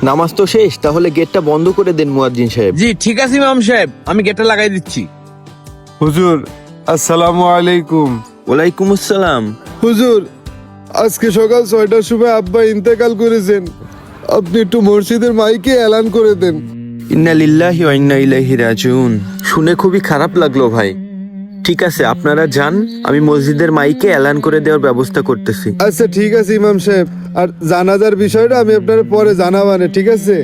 নামাজ তো শেষ, তাহলে গেটটা বন্ধ করে দেন মুয়াজ্জিন সাহেব। জি ঠিক আছে ইমাম সাহেব, আমি গেটটা লাগাই দিচ্ছি। হুজুর আসসালামু আলাইকুম। ওয়ালাইকুম আসসালাম। হুজুর, আজকে সকাল 6টার সময় আব্বা ইন্তেকাল করেছেন, আপনি একটু মসজিদের মাইকে এলান করে দেন। ইন্না লিল্লাহি ওয়া ইন্না ইলাইহি রাজিউন। শুনে খুবই খারাপ লাগলো ভাই। ঠিক আছে, আপনারা যান, আমি মসজিদের মাইকে এলান করে দেওয়ার ব্যবস্থা করতেছি। আচ্ছা ঠিক আছে ইমাম সাহেব, আর জানাজার বিষয়টা আমি আপনার পরে জানাবানে, ঠিক আছে?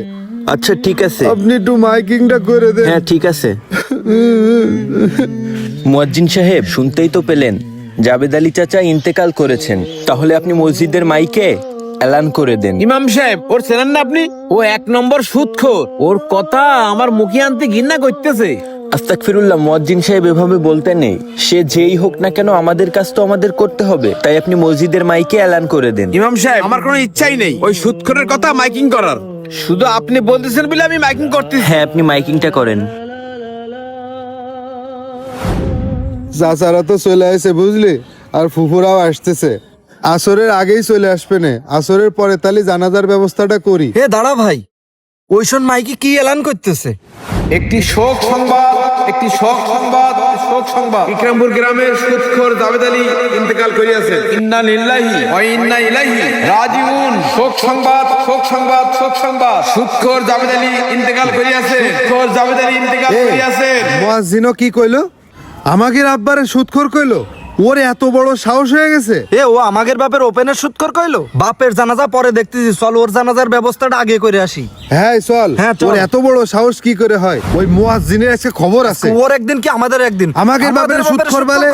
আচ্ছা ঠিক আছে। আপনি একটু মাইকিংটা করে দেন। হ্যাঁ ঠিক আছে। মুয়াজ্জিন সাহেব, শুনতেই তো পেলেন, জাবেদ আলী চাচা ইন্তেকাল করেছেন, তাহলে আপনি মসজিদের মাইকে এলান করে দেন। ইমাম সাহেব, ওর চেনেন না আপনি? ও 1 নম্বর সুদখোর। ওর কথা আমার মুখে আনতে ঘৃণা করতেছে। আস্তাগফিরুল্লাহ, মুয়াজ্জিন সাহেব এভাবে বলতে নেই। সে যেই হোক না কেন, আমাদের কাজ তো আমাদের করতে হবে, তাই আপনি মসজিদের মাইকে এলান করে দেন। ইমাম সাহেব, আমার কোনো ইচ্ছাই নেই ওই সুদখোরের কথা মাইকিং করার। শুধু আপনি বলতেছেন বলে আমি মাইকিং করতেছি। হ্যাঁ, আপনি মাইকিংটা করেন। চাচারা তো চলে আসে বুঝলি, আর ফুফুরাও আসতেছে। আসরের আগেই চলে আসবে না, আসরের পরে তাহলে জানাজার ব্যবস্থাটা করি। এ দাঁড়া ভাই, ওইসন মাইকি কি এলান করতেছে? একটি শোক সংবাদ, একটি শোক সংবাদ, শোক সংবাদ। ইকরামপুর গ্রামের সুদখোর জাবেদ আলী ইন্তেকাল করিয়াছেন। ইন্না লিল্লাহি ওয়া ইন্না ইলাইহি রাজিউন। শোক সংবাদ, শোক সংবাদ, শোক সংবাদ। সুদখোর জাবেদ আলী ইন্তেকাল করিয়াছেন। সুদখোর জাবেদ আলী ইন্তেকাল করিয়াছেন। মুয়াজ্জিনও কি কইলো? আমাদের আব্বারে সুদখোর কইলো? ওর এত বড় সাহস হয়ে গেছে? এ ও আমাদের বাপের ওপেনের সুৎকর কইলো? বাপের জানাজা পরে দেখতেছি, চল ওর জানাজার ব্যবস্থাটা আগে করে আসি। হ্যাঁ চল। হ্যাঁ, চল। ওর এত বড় সাহস কি করে হয়? ওই মুয়াজ্জিনের আজকে খবর আছে। ওর একদিন কি আমাদের একদিন? আমাদের বাপের সুদখোর বলে?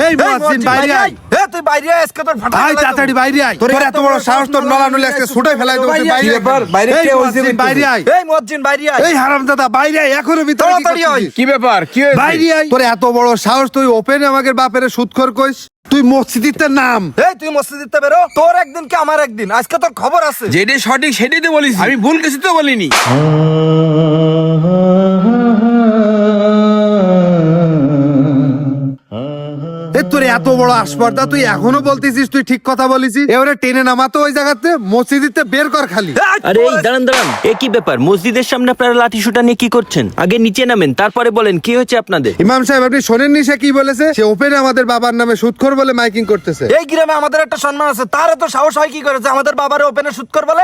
এই মুয়াজ্জিন বাইরে আয়। এ তুই বাইরে আয়, আজকে তোর ফাটা আয় তাড়াতাড়ি বাইরে আয়। তোর এত বড় সাহস, তোর নলা নলি আজকে ছুটাই ফেলাই দেব। তুই বাইরে আয়। বাইরে এই কে হইছে? মুয়াজ্জিন বাইরে আয়। এই মুয়াজ্জিন বাইরে আয়। এই হারামজাদা বাইরে আয়, এখনো ভিতরে কি তাড়াতাড়ি আয়। করছিস? কি ব্যাপার, কি হয়েছে? বাইরে আয়। তোর এত বড় সাহস, তুই ওপেনে আমাদের বাপের সুদখোর কইস? তুই মসজিদের নাম। এই তুই মসজিদে বেরো, তোর একদিন কি আমার একদিন, আজকে তোর খবর আছে। যেটাই সঠিক সেটাই তো বলিস, আমি ভুল কিছু তো বলিনি। তোর এত বড় আসপর্দা, তুই এখনো বলতেছিস তুই ঠিক কথা বলেছিস? এবারে টেনে নামাতো ওই জায়গাতে, মসজিদে বের কর খালি। আরে এই দাঁড়ান দাঁড়ান, এ কি ব্যাপার? মসজিদের সামনে আপনারা লাঠি শুটা নিয়ে কি করছেন? আগে নিচে নামেন, তারপরে বলেন কি হয়েছে আপনাদের। ইমাম সাহেব, আপনি শোনেননি সে কি বলেছে? সে ওপেনে আমাদের বাবার নামে সুদখোর বলে মাইকিং করতেছে। এই গ্রামে আমাদের একটা সম্মান আছে, তার এত সাহস হয় কি করেছে আমাদের বাবার ওপেনে সুৎকর বলে?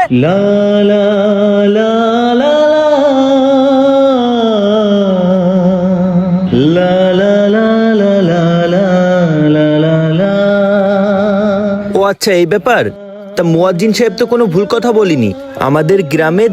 ও আচ্ছা, এই ব্যাপার। তা মুয়াজ্জিন সাহেব তো কোনো ভুল কথা বলিনি। আমাদের গ্রামে